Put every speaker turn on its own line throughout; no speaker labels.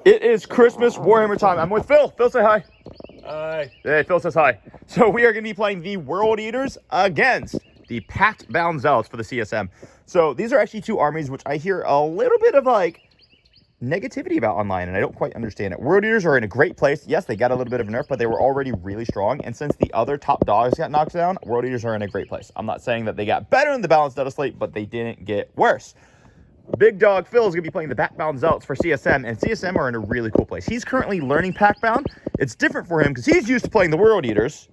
It is Christmas Warhammer time. I'm with Phil. Phil, say hi.
Hi.
Hey, Phil says hi. So we are going to be playing the World Eaters against the Packbound Zealots for the CSM. So these are actually two armies which I hear a little bit of like negativity about online, and I don't quite understand it. World Eaters are in a great place. Yes, they got a little bit of a nerf, but they were already really strong. And since the other top dogs got knocked down, World Eaters are in a great place. I'm not saying that they got better in the balanced data slate, but they didn't get worse. Big Dog Phil is going to be playing the Packbound Zealots for CSM, and CSM are in a really cool place. He's currently learning Packbound. It's different for him because he's used to playing the World Eaters,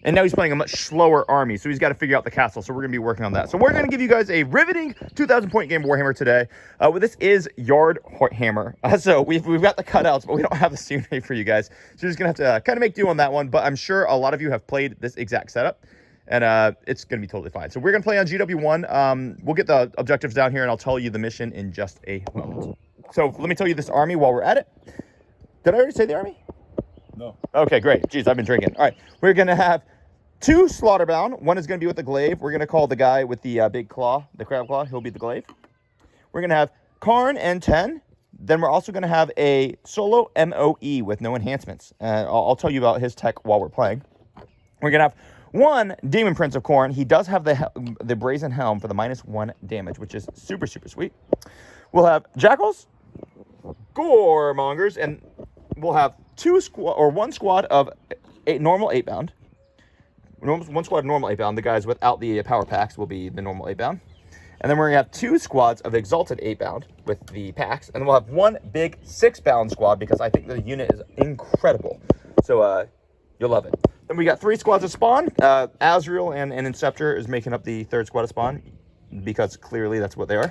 and now he's playing a much slower army, so he's got to figure out the castle, so we're going to be working on that. So we're going to give you guys a riveting 2,000-point game Warhammer today. This is Yard Hammer. So we've got the cutouts, but we don't have the scenery for you guys. So you're just going to have to kind of make do on that one, but I'm sure a lot of you have played this exact setup. And it's going to be totally fine. So we're going to play on GW1. We'll get the objectives down here, and I'll tell you the mission in just a moment. So let me tell you this army while we're at it. Did I already say the army?
No.
Okay, great. Jeez, I've been drinking. All right, we're going to have two Slaughterbound. One is going to be with the glaive. We're going to call the guy with the big claw, the crab claw. He'll be the glaive. We're going to have Karn and 10. Then we're also going to have a solo MOE with no enhancements. I'll tell you about his tech while we're playing. We're going to have one Demon Prince of Khorne. He does have the brazen helm for the -1 damage, which is super, super sweet. We'll have Jackals, Goremongers, and we'll have one squad of normal 8-bound. One squad of normal 8-bound. The guys without the power packs will be the normal 8-bound. And then we're going to have two squads of exalted 8-bound with the packs. And we'll have one big 6-bound squad because I think the unit is incredible. So you'll love it. Then we got 3 squads of Spawn. Azrael and Inceptor is making up the 3rd squad of Spawn because clearly that's what they are,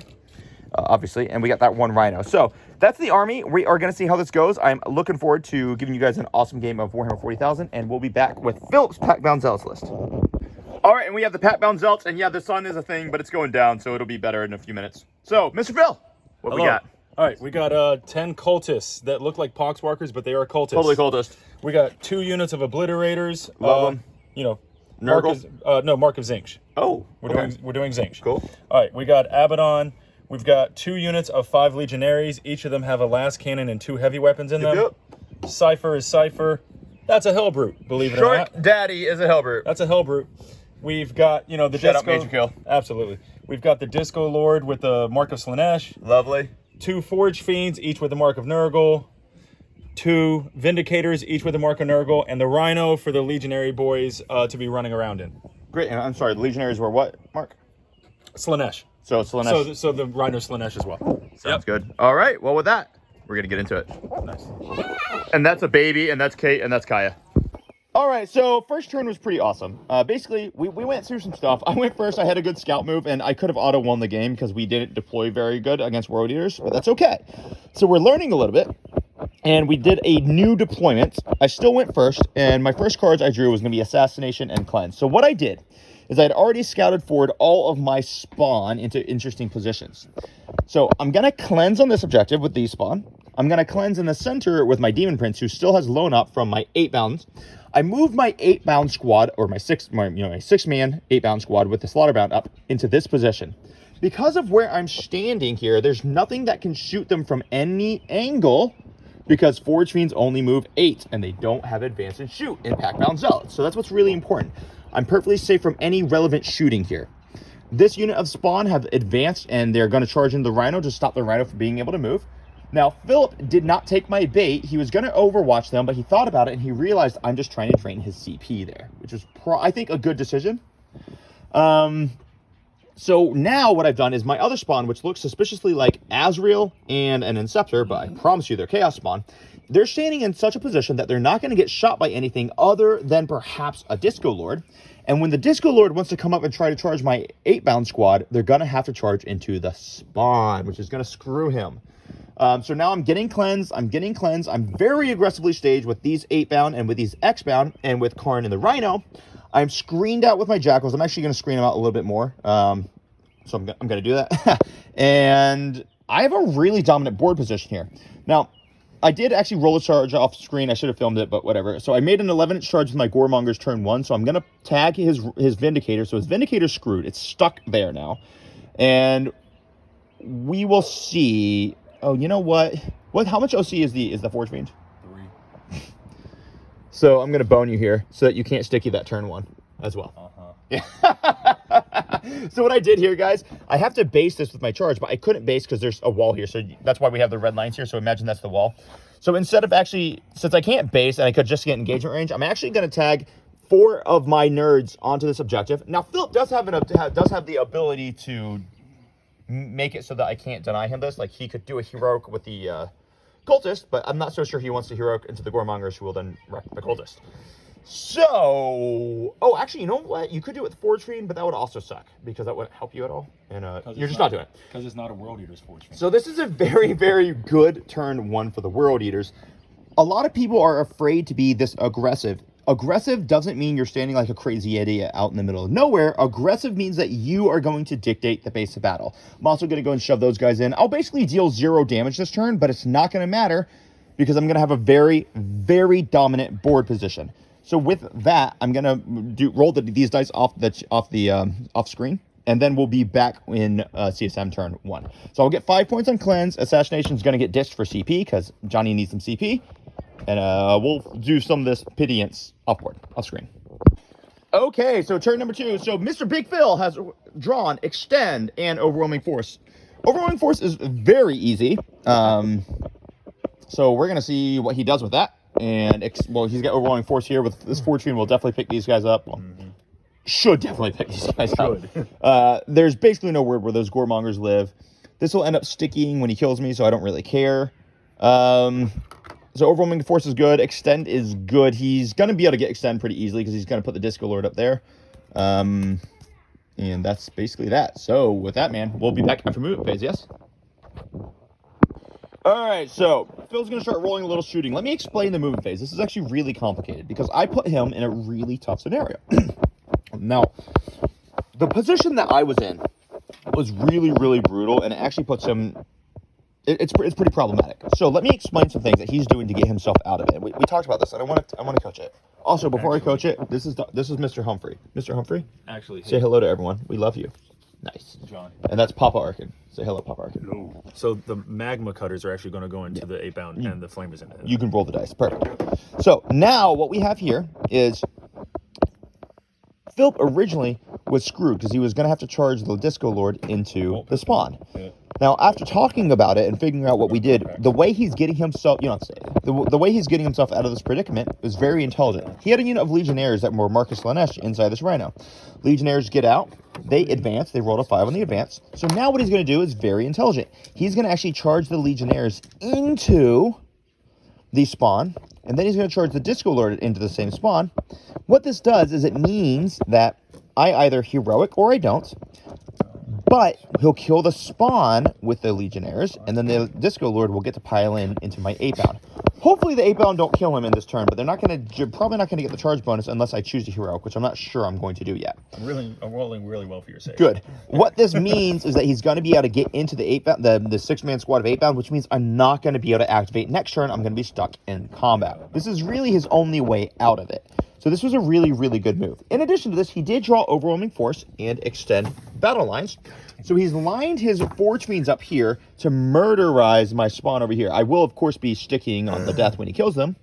obviously. And we got that one Rhino. So that's the army. We are going to see how this goes. I'm looking forward to giving you guys an awesome game of Warhammer 40,000, and we'll be back with Philip's Packbound Zealots list. All right, and we have the Packbound Zealots, and yeah, the sun is a thing, but it's going down, so it'll be better in a few minutes. So, Mr. Phil, what we got?
All right, we got 10 cultists that look like poxwalkers, but they are cultists.
Totally cultist.
We got 2 units of obliterators.
Love them.
You know,
Nurgle?
Mark of Zinch.
Oh,
We're doing Zinch.
Cool.
All right, we got Abaddon. We've got 2 units of 5 legionaries. Each of them have a las cannon and 2 heavy weapons in them.
Yep.
Cypher is Cypher. That's a Hellbrute, believe it or not.
Short Daddy is a Hellbrute.
That's a Hellbrute. We've got, the
Shut
Disco.
up, Major Kill.
Absolutely. We've got the Disco Lord with the Mark of Slanesh.
Lovely.
2 Forge Fiends, each with the Mark of Nurgle. 2 Vindicators, each with the Mark of Nurgle. And the Rhino for the Legionary boys to be running around in.
Great. And I'm sorry, the Legionaries were what, Mark?
Slanesh.
So Slanesh.
So the Rhino Slanesh as well.
Sounds good. All right. Well, with that, we're going to get into it.
Nice.
And that's a baby, and that's Kate, and that's Kaya. All right, so first turn was pretty awesome. Basically, we went through some stuff. I went first. I had a good scout move, and I could have auto-won the game because we didn't deploy very good against World Eaters, but that's okay. So we're learning a little bit, and we did a new deployment. I still went first, and my first cards I drew was going to be Assassination and Cleanse. So what I did is I had already scouted forward all of my spawn into interesting positions. So I'm going to cleanse on this objective with these spawn. I'm going to cleanse in the center with my Demon Prince, who still has loan up from my 8-bounds. I moved my 8-bound squad, or my 6-man 8-bound squad with the Slaughterbound up into this position. Because of where I'm standing here, there's nothing that can shoot them from any angle because Forge Fiends only move 8, and they don't have advance and shoot in Packbound Zealots. So that's what's really important. I'm perfectly safe from any relevant shooting here. This unit of Spawn have advanced, and they're going to charge in the Rhino to stop the Rhino from being able to move. Now, Philip did not take my bait. He was going to overwatch them, but he thought about it, and he realized I'm just trying to drain his CP there, which is, I think, a good decision. So now what I've done is my other spawn, which looks suspiciously like Azrael and an Inceptor, but I promise you they're Chaos Spawn, they're standing in such a position that they're not going to get shot by anything other than perhaps a Disco Lord. And when the Disco Lord wants to come up and try to charge my 8-bound squad, they're going to have to charge into the spawn, which is going to screw him. So now I'm getting cleansed. I'm very aggressively staged with these 8-bound and with these X-bound and with Karn and the Rhino. I'm screened out with my Jackals. I'm actually going to screen them out a little bit more. So I'm going to do that. And I have a really dominant board position here. Now, I did actually roll a charge off screen. I should have filmed it, but whatever. So I made an 11-inch charge with my Goremongers turn 1. So I'm going to tag his Vindicator. So his Vindicator's screwed. It's stuck there now. And we will see Oh, you know what? How much OC is the Forge Fiend?
3.
So I'm gonna bone you here so that you can't sticky that turn 1 as well. Yeah. So what I did here, guys, I have to base this with my charge, but I couldn't base because there's a wall here. So that's why we have the red lines here. So imagine that's the wall. So instead of actually, since I can't base and I could just get engagement range, I'm actually going to tag 4 of my nerds onto this objective. Now, Philip does have the ability to make it so that I can't deny him this. Like, he could do a heroic with the cultist, but I'm not so sure he wants to heroic into the Goremongers, who will then wreck the cultist. So, oh, actually, you know what? You could do it with Forge Fiend, but that would also suck because that wouldn't help you at all. And you're just not doing it.
Because it's not a World Eater's Forge Fiend.
So this is a very, very good turn 1 for the World Eaters. A lot of people are afraid to be this aggressive. Aggressive doesn't mean you're standing like a crazy idiot out in the middle of nowhere. Aggressive means that you are going to dictate the pace of battle. I'm also going to go and shove those guys in. I'll basically deal 0 damage this turn, but it's not going to matter because I'm going to have a very, very dominant board position. So with that, I'm gonna roll these dice off screen, and then we'll be back in CSM turn 1. So I'll get 5 points on cleanse. Assassination's gonna get dished for CP because Johnny needs some CP, and we'll do some of this pittance off screen. Okay, so turn number 2. So Mr. Big Phil has drawn Extend and Overwhelming Force. Overwhelming Force is very easy. So we're gonna see what he does with that. And, well, he's got Overwhelming Force here. With this Forge Fiend, we'll definitely pick these guys up. Well, should definitely pick these guys up. There's basically no word where those Goremongers live. This will end up sticking when he kills me, so I don't really care. So Overwhelming Force is good. Extend is good. He's going to be able to get Extend pretty easily because he's going to put the Disco Lord up there. And that's basically that. So with that, man, we'll be back after movement phase, yes? All right, so Phil's going to start rolling a little shooting. Let me explain the movement phase. This is actually really complicated because I put him in a really tough scenario. Now, the position that I was in was really, really brutal, and it actually puts him... It's pretty problematic. So let me explain some things that he's doing to get himself out of it. We talked about this, and I want to coach it. Also, before I coach it, this is Mr. Humphrey. Mr. Humphrey?
Actually,
say hello to everyone. We love you. Nice.
John.
And that's Papa Arkin. Say hello, Papa Arkin.
No. So the magma cutters are actually going to go into the 8-bound and the flamers in it.
You can roll the dice. Perfect. So now what we have here is Philip originally was screwed because he was going to have to charge the Disco Lord into the spawn. Yeah. Now, after talking about it and figuring out what we did, the way he's getting himself, the way he's getting himself out of this predicament is very intelligent. He had a unit of Legionnaires that were Marcus Lanesh inside this Rhino. Legionnaires get out, they advance, they rolled a 5 on the advance. So now what he's going to do is very intelligent. He's going to actually charge the Legionnaires into the spawn, and then he's going to charge the Disco Lord into the same spawn. What this does is it means that I either heroic or I don't, but he'll kill the spawn with the Legionnaires, and then the Disco Lord will get to pile into my 8-bound. Hopefully the 8-bound don't kill him in this turn, but they're probably not going to get the charge bonus unless I choose to heroic, which I'm not sure I'm going to do yet.
I'm rolling really well for your save.
Good. What this means is that he's going to be able to get into the 8-bound, the 6-man squad of 8-bound, which means I'm not going to be able to activate next turn. I'm going to be stuck in combat. This is really his only way out of it. So this was a really, really good move. In addition to this, he did draw Overwhelming Force and extend battle lines. So he's lined his Forge Fiends up here to murderize my spawn over here. I will, of course, be sticking on the death when he kills them.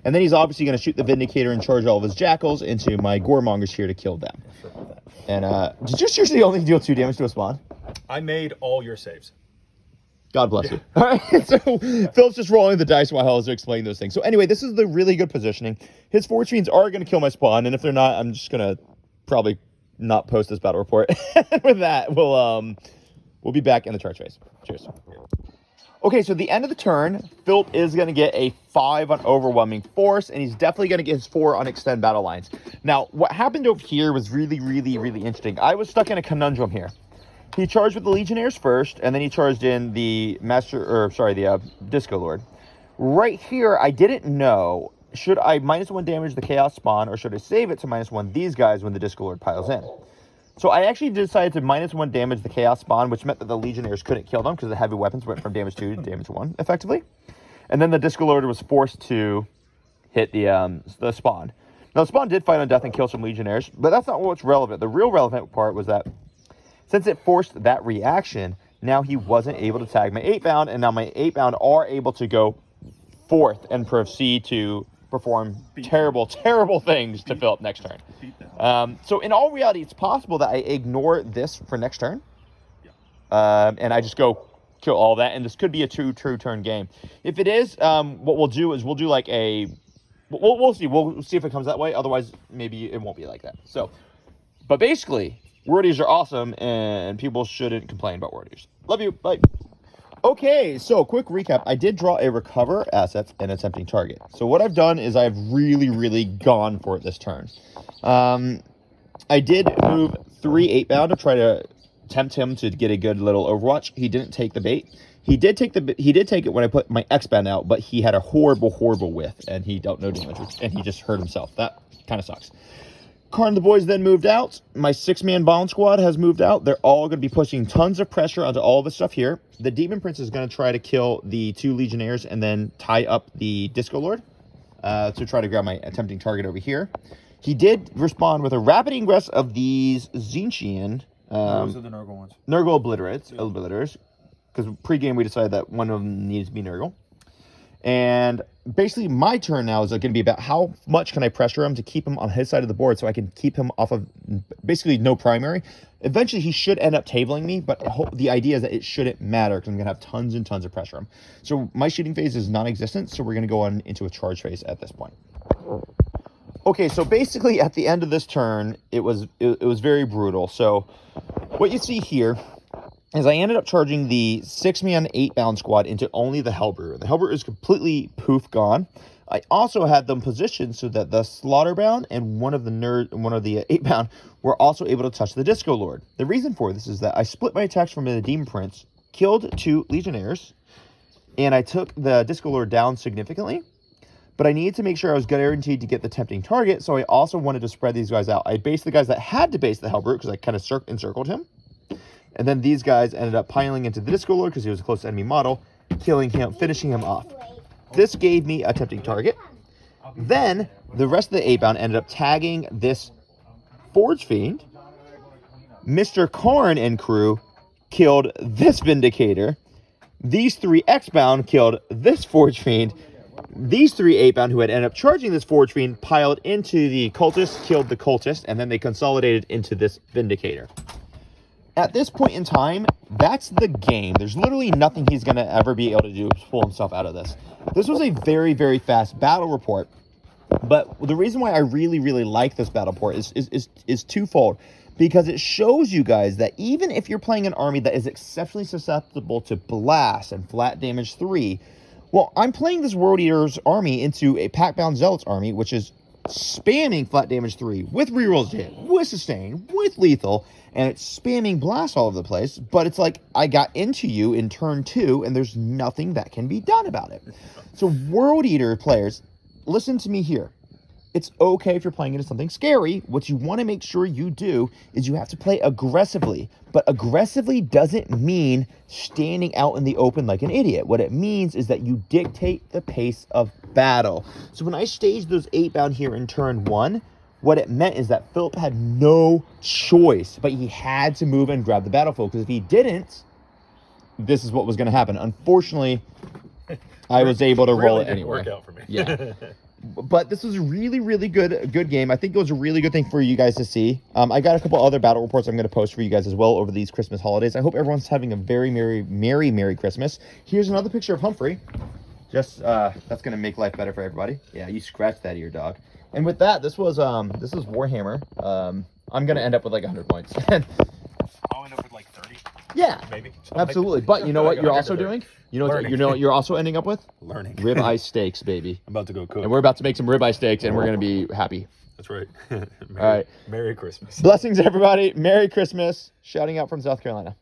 And then he's obviously going to shoot the Vindicator and charge all of his Jackals into my Goremongers here to kill them. And did you seriously only deal 2 damage to a spawn?
I made all your saves.
God bless you. All right, so Phil's just rolling the dice while I was explaining those things. So anyway, this is the really good positioning. His Forge Fiends are going to kill my spawn, and if they're not, I'm just going to probably not post this battle report. With that, we'll be back in the charge phase. Cheers. Okay, so the end of the turn, Philip is going to get a 5 on Overwhelming Force, and he's definitely going to get his 4 on Extend Battle Lines. Now, what happened over here was really, really, really interesting. I was stuck in a conundrum here. He charged with the Legionnaires first, and then he charged in the Disco Lord. Right here, I didn't know, should I -1 damage the Chaos Spawn, or should I save it to -1 these guys when the Disco Lord piles in? So I actually decided to -1 damage the Chaos Spawn, which meant that the Legionnaires couldn't kill them, because the heavy weapons went from damage 2 to damage 1, effectively. And then the Disco Lord was forced to hit the Spawn. Now, the Spawn did fight on death and kill some Legionnaires, but that's not what's relevant. The real relevant part was that since it forced that reaction, Now he wasn't able to tag my 8-bound, and now my 8-bound are able to go forth and proceed to perform terrible things to Philip next turn. So in all reality, it's possible that I ignore this for next turn, and I just go kill all that, and this could be a true turn game. If it is, what we'll do is we'll do like a, we'll see. We'll see if it comes that way. Otherwise, maybe it won't be like that. So, but basically, Word Eaters are awesome, and people shouldn't complain about Word Eaters. Love you. Bye. Okay, so quick recap. I did draw a recover assets and attempting target. So what I've done is I've really gone for it this turn. I did move 3 8-bound to try to tempt him to get a good little overwatch. He didn't take the bait. He did take it when I put my X-bound out, but he had a horrible whiff, and he dealt no damage, and he just hurt himself. That kind of sucks. Karn and the boys then moved out. My 6-man bomb squad has moved out. They're all going to be pushing tons of pressure onto all this stuff here. The Demon Prince is going to try to kill the 2 Legionnaires and then tie up the Disco Lord to try to grab my attempting target over here. He did respond with a rapid ingress of these Zinchian.
Those are the Nurgle ones.
Nurgle Obliterators. Because pre-game we decided that one of them needs to be Nurgle. And basically my turn now is going to be about how much can I pressure him to keep him on his side of the board so I can keep him off of basically no primary. Eventually he should end up tabling me, but the idea is that it shouldn't matter because I'm going to have tons and tons of pressure on him. So my shooting phase is non-existent, so we're going to go on into a charge phase at this point. Okay, so basically at the end of this turn, it was very brutal. So what you see here is I ended up charging the 6-man 8-bound squad into only the Hellbrewer. The Hellbrewer is completely poof gone. I also had them positioned so that the Slaughterbound and one of the 8-bound were also able to touch the Disco Lord. The reason for this is that I split my attacks from the Demon Prince, killed 2 Legionnaires, and I took the Disco Lord down significantly. But I needed to make sure I was guaranteed to get the tempting target, so I also wanted to spread these guys out. I based the guys that had to base the Hellbrewer because I kind of encircled him. And then these guys ended up piling into the Disco Lord because he was a close enemy model, killing him, finishing him off. This gave me a tempting target. Then the rest of the 8-bound ended up tagging this Forge Fiend. Mr. Karn and crew killed this Vindicator. These 3 X-bound killed this Forge Fiend. These 3 8-bound who had ended up charging this Forge Fiend piled into the Cultist, killed the Cultist, and then they consolidated into this Vindicator. At this point in time, that's the game. There's literally nothing he's going to ever be able to do to pull himself out of this. This was a very fast battle report, but the reason why I really like this battle report is twofold. Because it shows you guys that even if you're playing an army that is exceptionally susceptible to blast and flat damage 3, well, I'm playing this World Eaters army into a Packbound Zealots army, which is spamming flat damage 3 with rerolls to hit, with sustain, with lethal, and it's spamming blast all over the place. But it's like, I got into you in turn 2, and there's nothing that can be done about it. So World Eater players, listen to me here. It's okay if you're playing into something scary. What you want to make sure you do is you have to play aggressively. But aggressively doesn't mean standing out in the open like an idiot. What it means is that you dictate the pace of battle. So when I staged those 8-bound here in turn 1, what it meant is that Philip had no choice, but he had to move and grab the battlefield. Because if he didn't, this is what was going to happen. Unfortunately, I was able to roll it anyway.
Work out for me.
Yeah. But this was a really good game. I think it was a really good thing for you guys to see. I got a couple other battle reports I'm going to post for you guys as well over these Christmas holidays. I hope everyone's having a very merry Christmas. Here's another picture of Humphrey. Just that's going to make life better for everybody. Yeah, you scratched that ear, dog. And with that, this was Warhammer. I'm going to end up with like 100 points.
I'll end up with like 30.
Yeah,
maybe.
Absolutely. But you know what you're also doing? You know what you're also ending up with?
Learning.
Ribeye steaks, baby.
I'm about to go cook.
And we're about to make some ribeye steaks, and we're going to be happy.
That's right.
All right.
Merry Christmas.
Blessings, everybody. Merry Christmas. Shouting out from South Carolina.